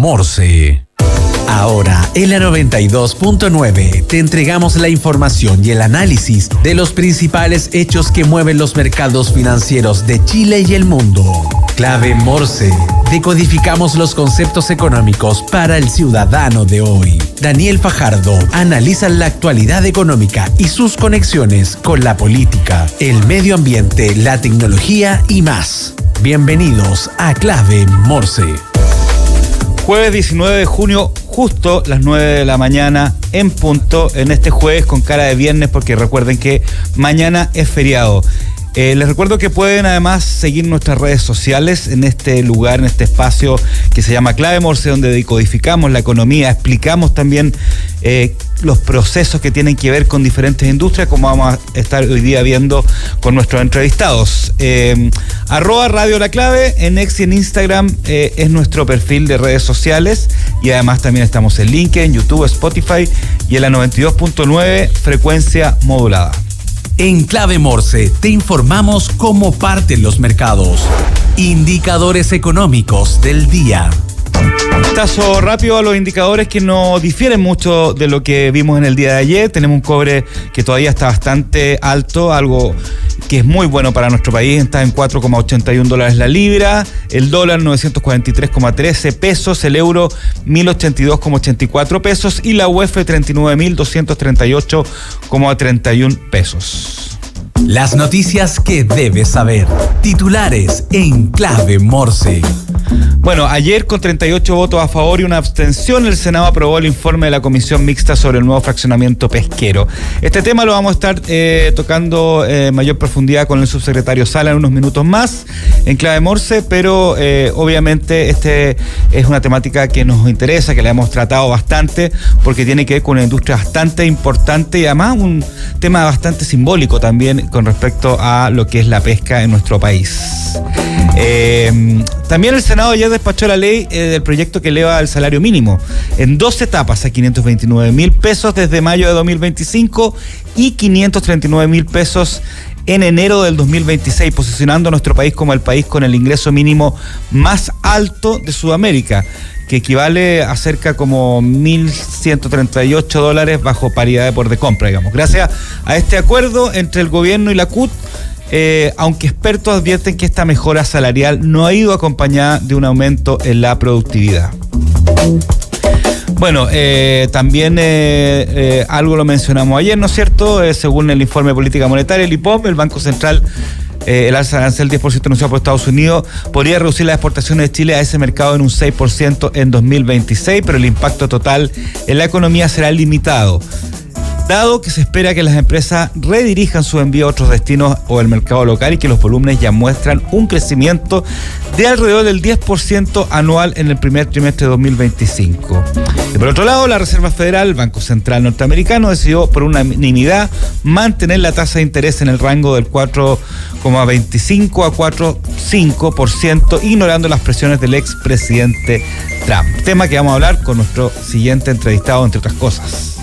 Morse. Ahora, en la 92.9, te entregamos la información y el análisis de los principales hechos que mueven los mercados financieros de Chile y el mundo. Clave Morse. Decodificamos los conceptos económicos para el ciudadano de hoy. Daniel Fajardo analiza la actualidad económica y sus conexiones con la política, el medio ambiente, la tecnología y más. Bienvenidos a Clave Morse. Jueves 19 de junio, justo las 9 de la mañana en punto, en este jueves con cara de viernes, porque recuerden que mañana es feriado. Les recuerdo que pueden además seguir nuestras redes sociales en este lugar, en este espacio que se llama Clave Morse, donde decodificamos la economía, explicamos también los procesos que tienen que ver con diferentes industrias, como vamos a estar hoy día viendo con nuestros entrevistados. @Radio La Clave en X y en Instagram es nuestro perfil de redes sociales, y además también estamos en LinkedIn, YouTube, Spotify y en la 92.9 frecuencia modulada. En Clave Morse te informamos cómo parten los mercados. Indicadores económicos del día. Vistazo rápido a los indicadores que no difieren mucho de lo que vimos en el día de ayer. Tenemos un cobre que todavía está bastante alto, algo que es muy bueno para nuestro país. Está en $4,81 la libra, el dólar 943,13 pesos, el euro 1.082,84 pesos y la UF 39.238,31 pesos. Las noticias que debes saber. Titulares en Clave Morse. Bueno, ayer con 38 votos a favor y una abstención, el Senado aprobó el informe de la Comisión Mixta sobre el nuevo fraccionamiento pesquero. Este tema lo vamos a estar tocando en mayor profundidad con el subsecretario Sala en unos minutos más en Clave Morse, pero obviamente este es una temática que nos interesa, que la hemos tratado bastante, porque tiene que ver con una industria bastante importante y además un tema bastante simbólico también con respecto a lo que es la pesca en nuestro país. También el Senado ayer despachó la ley del proyecto que eleva el salario mínimo en 2 etapas a 529.000 pesos desde mayo de 2025 y 539.000 pesos en enero del 2026, posicionando a nuestro país como el país con el ingreso mínimo más alto de Sudamérica, que equivale a cerca como $1.138 bajo paridad de poder de compra, digamos. Gracias a este acuerdo entre el gobierno y la CUT, aunque expertos advierten que esta mejora salarial no ha ido acompañada de un aumento en la productividad. Bueno, también algo lo mencionamos ayer, ¿no es cierto? Según el informe de política monetaria, el IPOM, el Banco Central, el alza de arancel 10% anunciado por Estados Unidos podría reducir las exportaciones de Chile a ese mercado en un 6% en 2026, pero el impacto total en la economía será limitado, dado que se espera que las empresas redirijan su envío a otros destinos o el mercado local y que los volúmenes ya muestran un crecimiento de alrededor del 10% anual en el primer trimestre de 2025. Y por otro lado, la Reserva Federal, el Banco Central norteamericano, decidió por unanimidad mantener la tasa de interés en el rango del 4,25 a 4,5%, ignorando las presiones del expresidente Trump. Tema que vamos a hablar con nuestro siguiente entrevistado, entre otras cosas.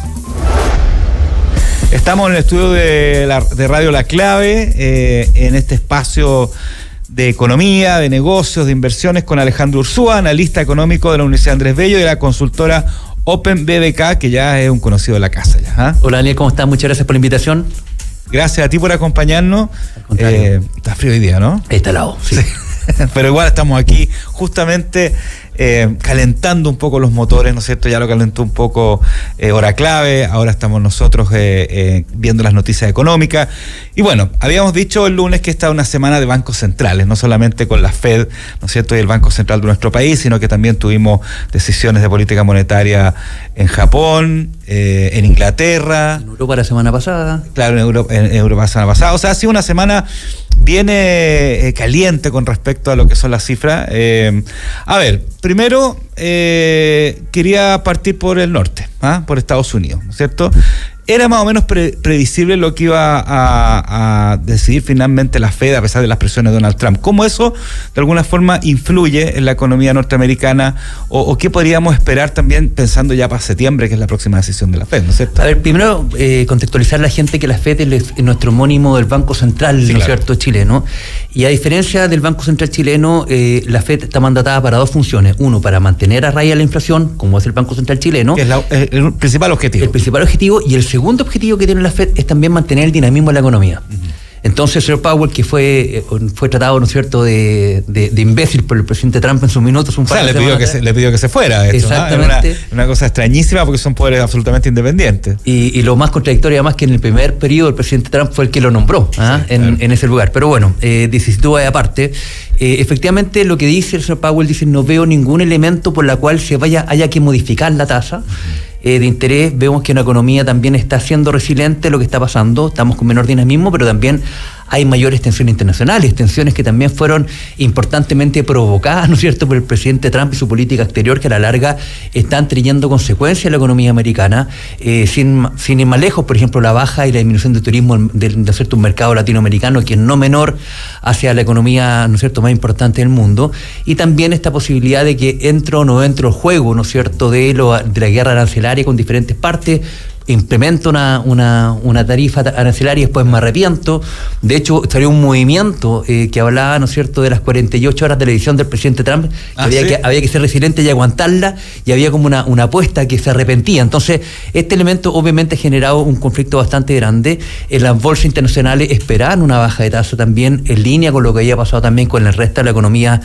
Estamos en el estudio de Radio La Clave, en este espacio de economía, de negocios, de inversiones, con Alejandro Ursúa, analista económico de la Universidad Andrés Bello y de la consultora Open BBK, que ya es un conocido de la casa. ¿Ya? Hola Daniel, ¿cómo estás? Muchas gracias por la invitación. Gracias a ti por acompañarnos. Está frío hoy día, ¿no? Está helado, sí. Pero igual estamos aquí justamente calentando un poco los motores, ¿no es cierto? Ya lo calentó un poco Hora Clave, ahora estamos nosotros viendo las noticias económicas. Y bueno, habíamos dicho el lunes que esta es una semana de bancos centrales, no solamente con la Fed, ¿no es cierto?, y el Banco Central de nuestro país, sino que también tuvimos decisiones de política monetaria en Japón, en Inglaterra. En Europa la semana pasada. Claro, en Europa la semana pasada. O sea, ha sido una semana viene caliente con respecto a lo que son las cifras. A ver, primero quería partir por el norte, por Estados Unidos, ¿no es cierto? era más o menos previsible lo que iba a decidir finalmente la Fed a pesar de las presiones de Donald Trump. ¿Cómo eso de alguna forma influye en la economía norteamericana o qué podríamos esperar también pensando ya para septiembre, que es la próxima decisión de la Fed, ¿no es cierto? A ver, primero contextualizar a la gente que la Fed es nuestro homónimo del Banco Central, sí, ¿no es cierto?, chileno. Y a diferencia del Banco Central chileno, la Fed está mandatada para dos funciones. Uno, para mantener a raya la inflación, como es el Banco Central chileno. Que es el principal objetivo. El principal objetivo, y el segundo objetivo que tiene la Fed es también mantener el dinamismo de la economía. Entonces, el señor Powell, que fue tratado, ¿no es cierto?, de imbécil por el presidente Trump en sus minutos. Le pidió que se fuera. Esto, exactamente. ¿No? Una cosa extrañísima porque son poderes absolutamente independientes. Y lo más contradictorio, además, que en el primer periodo el presidente Trump fue el que lo nombró en ese lugar. Pero bueno, sitúa aparte. Efectivamente, lo que dice el señor Powell, dice, no veo ningún elemento por la cual haya que modificar la tasa de interés. Vemos que una economía también está siendo resiliente lo que está pasando, estamos con menor dinamismo, pero también hay mayores tensiones internacionales, tensiones que también fueron importantemente provocadas, ¿no es cierto?, por el presidente Trump y su política exterior, que a la larga están trayendo consecuencias en la economía americana, sin ir más lejos. Por ejemplo, la baja y la disminución del turismo de cierto mercado latinoamericano, que es no menor hacia la economía, ¿no es cierto?, más importante del mundo, y también esta posibilidad de que entro o no entro el juego, ¿no es cierto?, de la guerra arancelaria con diferentes partes. Implemento una tarifa arancelaria y después me arrepiento. De hecho, salió un movimiento que hablaba, ¿no es cierto?, de las 48 horas de la edición del presidente Trump, que había que ser resiliente y aguantarla, y había como una apuesta que se arrepentía. Entonces, este elemento obviamente ha generado un conflicto bastante grande. En las bolsas internacionales esperaban una baja de tasa también, en línea con lo que había pasado también con el resto de la economía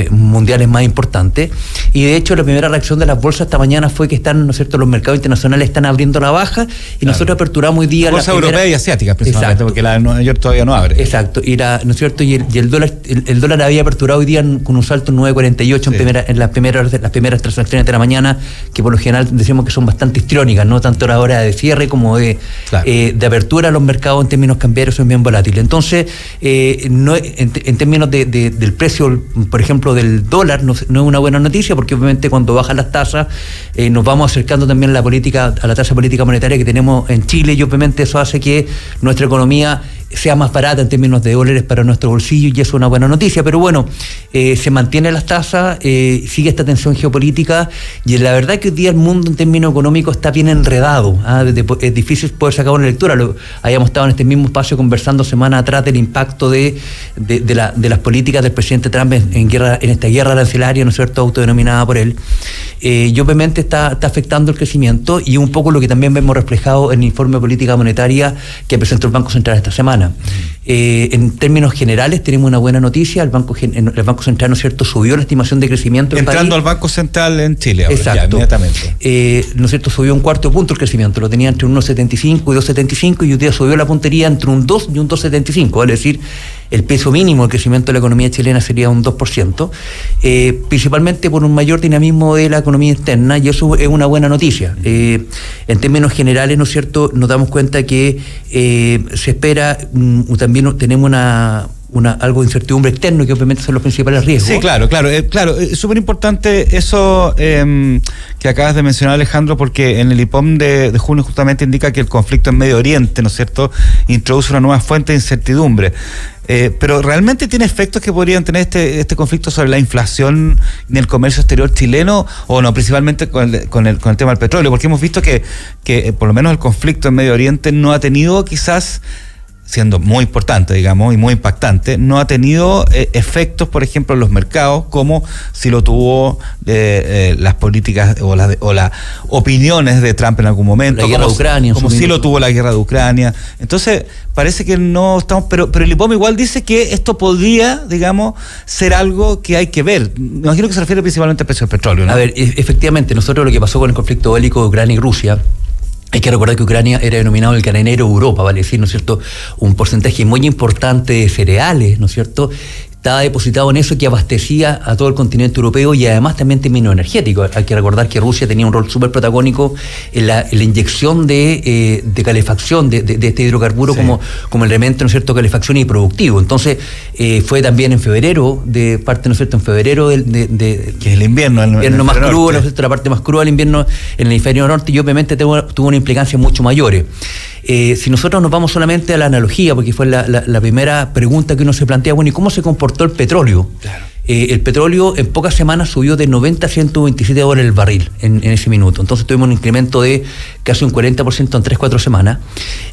mundiales más importante. Y de hecho, la primera reacción de las bolsas esta mañana fue que están, ¿no es cierto?, los mercados internacionales están abriendo la baja, y nosotros aperturamos hoy día la bolsa europea y asiática principalmente. Exacto. Porque la de Nueva York todavía no abre. Exacto, ¿no es cierto? Y el dólar había aperturado hoy día con un salto en 9.48 en las primeras transacciones de la mañana, que por lo general decimos que son bastante histriónicas, no tanto a la hora de cierre como de apertura. Los mercados en términos cambiarios son bien volátiles. Entonces, en términos del precio, por ejemplo, del dólar, no es una buena noticia, porque obviamente cuando bajan las tasas nos vamos acercando también a la tasa política monetaria que tenemos en Chile, y obviamente eso hace que nuestra economía sea más barata en términos de dólares para nuestro bolsillo, y eso es una buena noticia. Pero bueno, se mantienen las tasas, sigue esta tensión geopolítica, y la verdad que hoy día el mundo en términos económicos está bien enredado. Es difícil poder sacar una lectura. Habíamos estado en este mismo espacio conversando semana atrás del impacto de las políticas del presidente Trump en esta guerra arancelaria, ¿no es cierto?, autodenominada por él. Y obviamente está afectando el crecimiento, y un poco lo que también vemos reflejado en el informe de política monetaria que presentó el Banco Central esta semana. En términos generales tenemos una buena noticia. El Banco Central, ¿no es cierto?, subió la estimación de crecimiento del país. Entrando al Banco Central en Chile ahora. Exacto. Ya, inmediatamente. ¿No es cierto?, subió un cuarto punto el crecimiento, lo tenía entre 1,75 y 2,75, y hoy día subió la puntería entre un 2 y un 2,75, vale decir, el peso mínimo del crecimiento de la economía chilena sería un 2%, principalmente por un mayor dinamismo de la economía externa, y eso es una buena noticia. En términos generales, ¿no es cierto?, nos damos cuenta que se espera, también tenemos algo de incertidumbre externo, que obviamente son los principales riesgos. Sí, claro, es súper importante eso que acabas de mencionar, Alejandro, porque en el IPOM de junio justamente indica que el conflicto en Medio Oriente, ¿no es cierto?, introduce una nueva fuente de incertidumbre. Pero ¿realmente tiene efectos que podrían tener este conflicto sobre la inflación en el comercio exterior chileno, o no, principalmente con el tema del petróleo? Porque hemos visto que por lo menos el conflicto en Medio Oriente no ha tenido, quizás siendo muy importante, digamos, y muy impactante, no ha tenido efectos, por ejemplo, en los mercados, como si lo tuvo las políticas o las opiniones de Trump en algún momento. La guerra de Ucrania. Como si lo tuvo la guerra de Ucrania. Entonces, parece que no estamos... Pero el IPOM igual dice que esto podría, digamos, ser algo que hay que ver. Me imagino que se refiere principalmente al precio del petróleo, ¿no? A ver, efectivamente, nosotros lo que pasó con el conflicto bélico de Ucrania y Rusia, hay que recordar que Ucrania era denominado el granero de Europa, vale decir, ¿no es cierto?, un porcentaje muy importante de cereales, ¿no es cierto?, estaba depositado en eso, que abastecía a todo el continente europeo y además también en términos energéticos. Hay que recordar que Rusia tenía un rol súper protagónico en la inyección de calefacción de este hidrocarburo, sí, como elemento, ¿no es cierto?, calefacción y productivo. Entonces, fue también en febrero, en febrero que es el invierno más crudo, ¿no es cierto?, la parte más cruda del invierno en el hemisferio norte, y obviamente tuvo una implicancia mucho mayores. Si nosotros nos vamos solamente a la analogía, porque fue la primera pregunta que uno se plantea, bueno, ¿y cómo se comportó el petróleo? Claro. El petróleo en pocas semanas subió de 90 a 127 dólares el barril en ese minuto. Entonces tuvimos un incremento de casi un 40% en 3-4 semanas.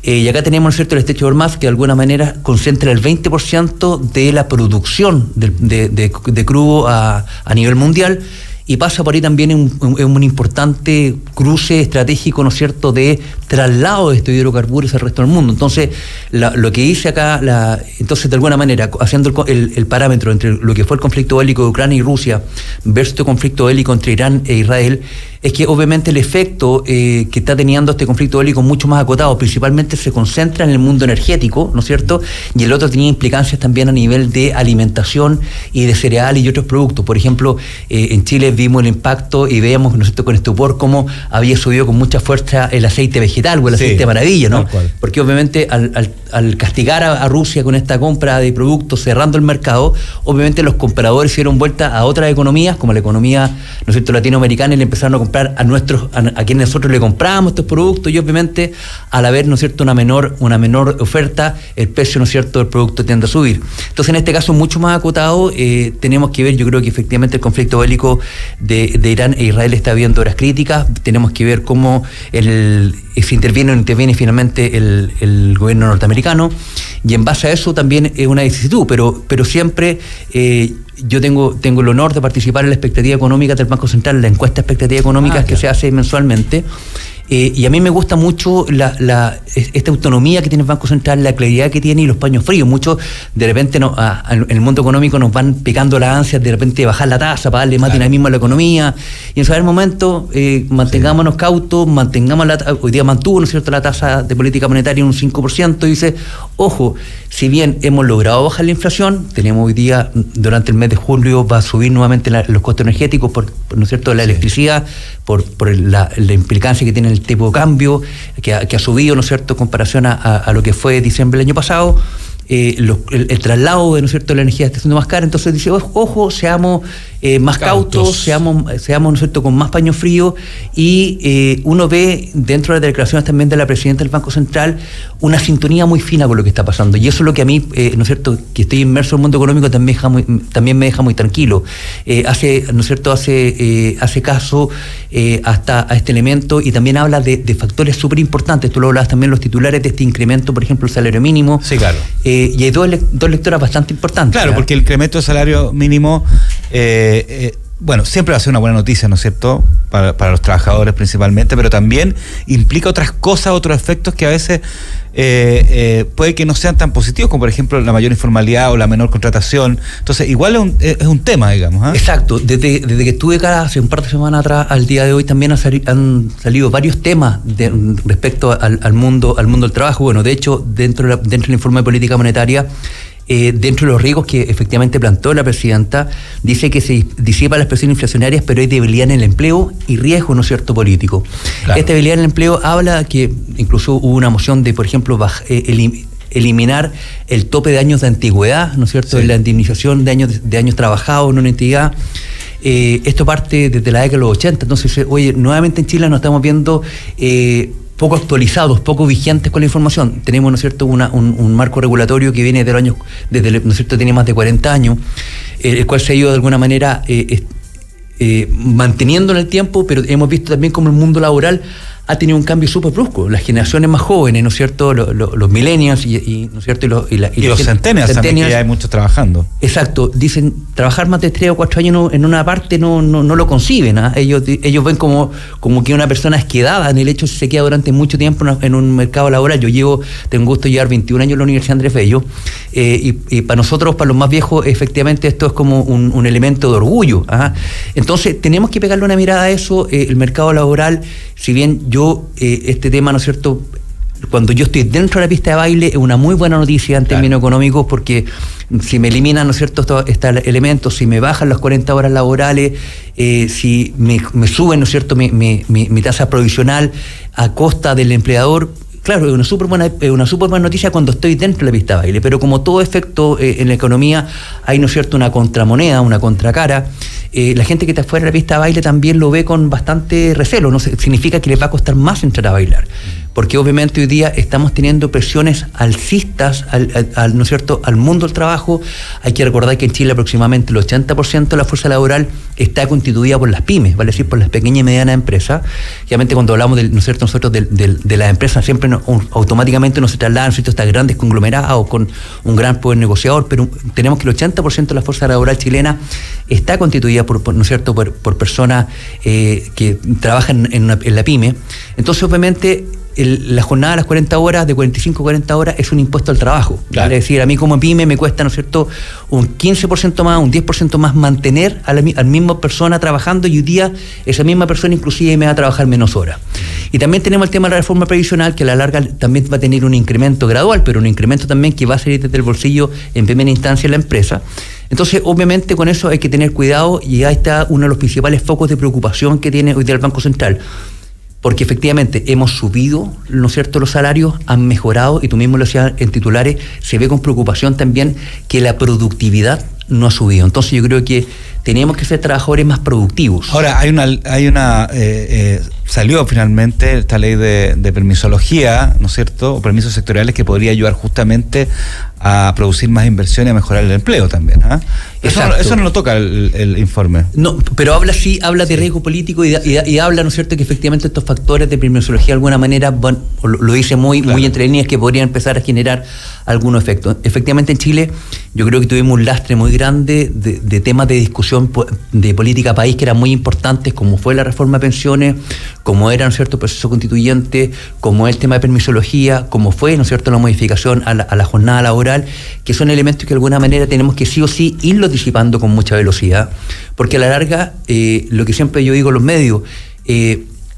Y acá tenemos, ¿no es cierto?, el estrecho de Hormuz, que de alguna manera concentra el 20% de la producción de crudo a nivel mundial. Y pasa por ahí también un importante cruce estratégico, ¿no es cierto?, de traslado de estos hidrocarburos al resto del mundo. Entonces, lo que hice acá, entonces de alguna manera, haciendo el parámetro entre lo que fue el conflicto bélico de Ucrania y Rusia versus el conflicto bélico entre Irán e Israel, es que obviamente el efecto que está teniendo este conflicto bélico mucho más acotado, principalmente se concentra en el mundo energético, ¿no es cierto?, y el otro tenía implicancias también a nivel de alimentación y de cereales y otros productos. Por ejemplo, en Chile vimos el impacto y veíamos, ¿no es cierto?, con estupor cómo había subido con mucha fuerza el aceite vegetal o el aceite de maravilla, ¿no? Porque obviamente al castigar a Rusia con esta compra de productos, cerrando el mercado, obviamente los compradores se dieron vuelta a otras economías, como la economía, ¿no es cierto?, latinoamericana, y le empezaron a comprar a quienes nosotros le compramos estos productos, y obviamente al haber, ¿no es cierto?, una menor oferta, el precio, ¿no es cierto?, del producto tiende a subir. Entonces, en este caso mucho más acotado, tenemos que ver, yo creo que efectivamente el conflicto bélico de Irán e Israel está viendo horas críticas. Tenemos que ver cómo se interviene finalmente el gobierno norteamericano, y en base a eso también es una vicisitud, pero siempre yo tengo el honor de participar en la expectativa económica del Banco Central, la encuesta de expectativas económicas que se hace mensualmente. Y a mí me gusta mucho esta autonomía que tiene el Banco Central, la claridad que tiene y los paños fríos. Muchos de repente en el mundo económico nos van picando las ansias de repente bajar la tasa para darle más dinamismo a la economía. Y en ese momento mantengámonos cautos, hoy día mantuvo, ¿no es cierto?, la tasa de política monetaria en un 5%, y dice, ojo, si bien hemos logrado bajar la inflación, tenemos hoy día, durante el mes de julio va a subir nuevamente los costos energéticos, ¿no es cierto?, la electricidad, por la implicancia que tiene el tipo de cambio, que ha subido, ¿no es cierto?, en comparación a lo que fue diciembre del año pasado. El traslado de, ¿no es cierto?, la energía está siendo más cara. Entonces dice, ojo, seamos más cautos, seamos, ¿no es cierto?, con más paño frío, y uno ve dentro de las declaraciones también de la presidenta del Banco Central una sintonía muy fina con lo que está pasando, y eso es lo que a mí, ¿no es cierto?, que estoy inmerso en el mundo económico, también me deja muy tranquilo. ¿No es cierto?, hace caso hasta a este elemento, y también habla de factores súper importantes. Tú lo hablabas también, los titulares de este incremento, por ejemplo, el salario mínimo. Sí, claro. Y hay dos lecturas bastante importantes. Claro, porque el incremento del salario mínimo, bueno, siempre va a ser una buena noticia, ¿no es cierto?, para los trabajadores principalmente, pero también implica otras cosas, otros efectos que a veces puede que no sean tan positivos, como por ejemplo la mayor informalidad o la menor contratación. Entonces, igual es un tema, digamos. Exacto. Desde que estuve acá hace un par de semanas atrás al día de hoy, también han salido varios temas respecto al mundo del trabajo. Bueno, de hecho, dentro del informe de política monetaria, dentro de los riesgos que efectivamente planteó la presidenta, dice que se disipan las presiones inflacionarias, pero hay debilidad en el empleo y riesgo, ¿no es cierto?, político. Claro. Esta debilidad en el empleo habla que incluso hubo una moción de, por ejemplo, eliminar el tope de años de antigüedad, ¿no es cierto?, la indemnización de años trabajados en una entidad. Esto parte desde la década de los 80. Entonces, oye, nuevamente en Chile nos estamos viendo poco actualizados, poco vigentes con la información. Tenemos, ¿no es cierto?, un marco regulatorio que viene de los años, ¿no es cierto?, tiene más de 40 años, el cual se ha ido de alguna manera manteniendo en el tiempo, pero hemos visto también como el mundo laboral ha tenido un cambio súper brusco. Las generaciones más jóvenes, ¿no es cierto?, los millennials y ¿no es cierto?, y los centennials también, que ya hay muchos trabajando. Exacto. Dicen, trabajar más de 3 o 4 años en una parte no lo conciben. Ellos ven como que una persona es quedada en el hecho si se queda durante mucho tiempo en un mercado laboral. Tengo gusto de llevar 21 años en la Universidad Andrés Bello, y para nosotros, para los más viejos, efectivamente esto es como un elemento de orgullo. Entonces, tenemos que pegarle una mirada a eso. El mercado laboral, si bien este tema, ¿no es cierto?, cuando yo estoy dentro de la pista de baile es una muy buena noticia en términos económicos, porque si me eliminan, ¿no es cierto?, estos elementos, si me bajan las 40 horas laborales, si me suben, ¿no es cierto?, mi tasa provisional a costa del empleador. Claro, es una súper buena noticia cuando estoy dentro de la pista de baile, pero como todo efecto en la economía hay, ¿no es cierto?, una contramoneda, una contracara. La gente que está fuera de la pista de baile también lo ve con bastante recelo, no significa que les va a costar más entrar a bailar, porque obviamente hoy día estamos teniendo presiones alcistas ¿no es cierto?, al mundo del trabajo. Hay que recordar que en Chile aproximadamente el 80% de la fuerza laboral está constituida por las pymes, vale decir, por las pequeñas y medianas empresas. Obviamente cuando hablamos ¿no es cierto?, nosotros de las empresas siempre automáticamente nos se trasladan, ¿no es cierto?, estas grandes conglomerados con un gran poder negociador, pero tenemos que el 80% de la fuerza laboral chilena está constituida ¿no es cierto?, por personas que trabajan en la pyme. Entonces obviamente la jornada de las 40 horas, de 45 a 40 horas, es un impuesto al trabajo. Claro. Es decir, a mí como pyme me cuesta, ¿no es cierto?, un 15% más, un 10% más mantener a la misma persona trabajando, y hoy día esa misma persona inclusive me va a trabajar menos horas. Y también tenemos el tema de la reforma previsional, que a la larga también va a tener un incremento gradual, pero un incremento también que va a salir desde el bolsillo en primera instancia de la empresa. Entonces, obviamente, con eso hay que tener cuidado, y ahí está uno de los principales focos de preocupación que tiene hoy día el Banco Central. Porque efectivamente hemos subido, ¿no es cierto?, los salarios, han mejorado, y tú mismo lo decías en titulares, se ve con preocupación también que la productividad no ha subido. Entonces yo creo que teníamos que ser trabajadores más productivos. Ahora, salió finalmente esta ley de permisología, ¿no es cierto?, o permisos sectoriales, que podría ayudar justamente a producir más inversión y a mejorar el empleo también. Eso no lo toca el informe. No, pero habla de riesgo político y habla, ¿no es cierto?, que efectivamente estos factores de permisología de alguna manera lo dice muy entre líneas, que podrían empezar a generar algunos efectos. Efectivamente, en Chile yo creo que tuvimos un lastre muy grande de temas de discusión de política país que eran muy importantes, como fue la reforma de pensiones, como era, ¿no es cierto?, proceso constituyente, como el tema de permisología, como fue, ¿no es cierto?, la modificación a la jornada laboral, que son elementos que de alguna manera tenemos que sí o sí irlo disipando con mucha velocidad, porque a la larga, lo que siempre yo digo a los medios,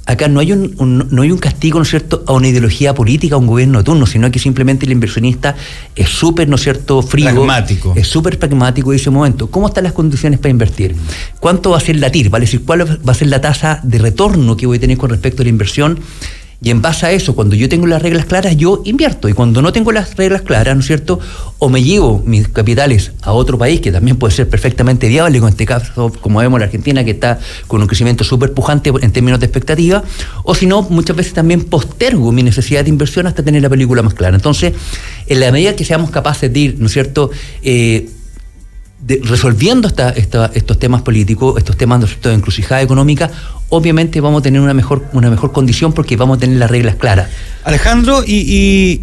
acá no hay un castigo, ¿no es cierto?, a una ideología política, a un gobierno de turno, sino que simplemente el inversionista es súper, ¿no es cierto?, frío, pragmático. Es súper pragmático en ese momento. ¿Cómo están las condiciones para invertir? ¿Cuánto va a ser la TIR? ¿Vale? Es decir, ¿cuál va a ser la tasa de retorno que voy a tener con respecto a la inversión? Y en base a eso, cuando yo tengo las reglas claras, yo invierto. Y cuando no tengo las reglas claras, ¿no es cierto?, o me llevo mis capitales a otro país, que también puede ser perfectamente viable, con este caso, como vemos, la Argentina, que está con un crecimiento súper pujante en términos de expectativa, o si no, muchas veces también postergo mi necesidad de inversión hasta tener la película más clara. Entonces, en la medida que seamos capaces de ir, ¿no es cierto?, resolviendo estos temas políticos, estos temas, ¿no es cierto?, de encrucijada económica, obviamente vamos a tener una mejor condición, porque vamos a tener las reglas claras. Alejandro, ¿y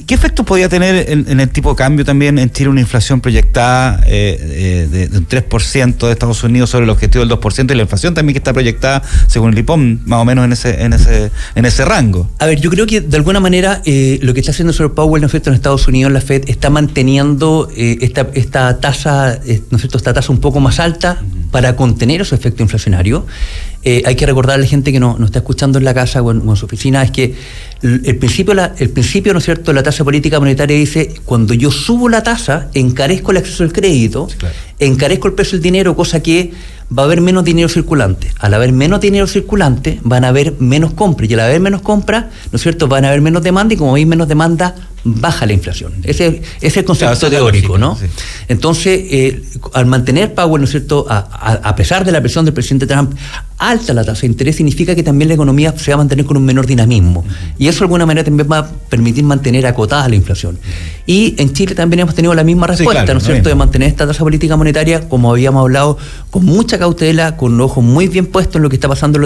qué efecto podría tener en el tipo de cambio también en Chile una inflación proyectada de un 3% de Estados Unidos sobre el objetivo del 2%, y la inflación también que está proyectada, según el IPOM, más o menos en ese rango? A ver, yo creo que de alguna manera lo que está haciendo el señor Powell, ¿no es cierto?, en Estados Unidos, la Fed, está manteniendo esta tasa, ¿no es cierto?, esta tasa un poco más alta para contener ese efecto inflacionario. Hay que recordar a la gente que nos está escuchando en la casa o en su oficina, es que el principio, ¿no es cierto?, la tasa política monetaria dice: cuando yo subo la tasa, encarezco el acceso al crédito, claro, encarezco el precio del dinero, cosa que va a haber menos dinero circulante. Al haber menos dinero circulante, van a haber menos compras, y al haber menos compras, ¿no es cierto?, van a haber menos demanda, y como hay menos demanda, baja la inflación. Ese es el concepto teórico, ¿no? Sí. Entonces, al mantener Powell, ¿no es cierto?, a pesar de la presión del presidente Trump, alta la tasa de interés, significa que también la economía se va a mantener con un menor dinamismo. Y eso de alguna manera también va a permitir mantener acotada la inflación. Y en Chile también hemos tenido la misma respuesta, ¿no es cierto?, de mantener esta tasa política monetaria, como habíamos hablado, con mucha cautela, con los ojos muy bien puestos en lo que está pasando en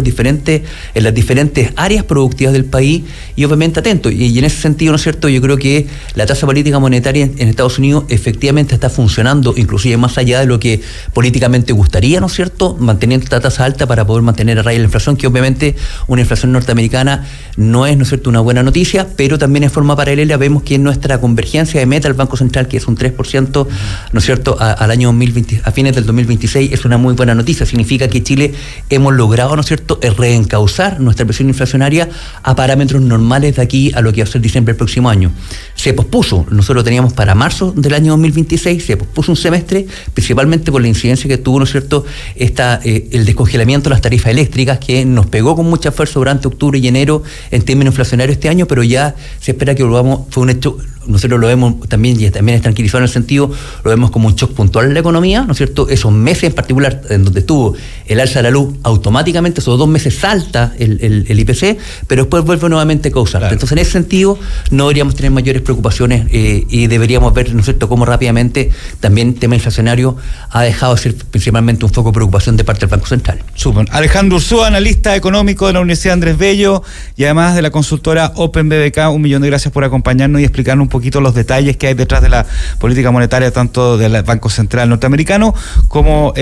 las diferentes áreas productivas del país, y obviamente atentos. Y en ese sentido, ¿no es cierto?, yo creo que la tasa política monetaria en Estados Unidos efectivamente está funcionando, inclusive más allá de lo que políticamente gustaría, ¿no es cierto?, manteniendo esta tasa alta para poder mantener a raya la inflación, que obviamente una inflación norteamericana no es, ¿no es cierto?, una buena noticia, pero también en forma paralela vemos que nuestra convergencia de meta al Banco Central, que es un 3%, ¿no es cierto?, al año 2020, a fines del 2026, es una muy buena noticia. noticia. Significa que Chile hemos logrado, ¿no es cierto?, reencauzar nuestra presión inflacionaria a parámetros normales de aquí a lo que va a ser diciembre del próximo año. Se pospuso, nosotros teníamos para marzo del año 2026, se pospuso un semestre, principalmente por la incidencia que tuvo, ¿no es cierto?, el descongelamiento de las tarifas eléctricas, que nos pegó con mucha fuerza durante octubre y enero en términos inflacionarios este año, pero ya se espera que volvamos, fue un hecho, nosotros lo vemos también, y también es tranquilizado en el sentido, lo vemos como un shock puntual en la economía, ¿no es cierto? Esos meses en particular, en donde estuvo el alza de la luz, automáticamente esos 2 meses salta el IPC, pero después vuelve nuevamente a causar. Claro. Entonces, en ese sentido, no deberíamos tener mayores preocupaciones y deberíamos ver, ¿no es cierto?, cómo rápidamente también el tema inflacionario ha dejado de ser principalmente un foco de preocupación de parte del Banco Central. Súper. Alejandro Ursúa, analista económico de la Universidad Andrés Bello y además de la consultora Open BBK, 1 millón de gracias por acompañarnos y explicarnos un poquito los detalles que hay detrás de la política monetaria, tanto del Banco Central norteamericano como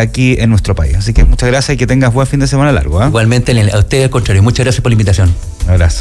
aquí en nuestro país. Así que muchas gracias y que tengas buen fin de semana largo. Igualmente, a ustedes al contrario, muchas gracias por la invitación. Un abrazo.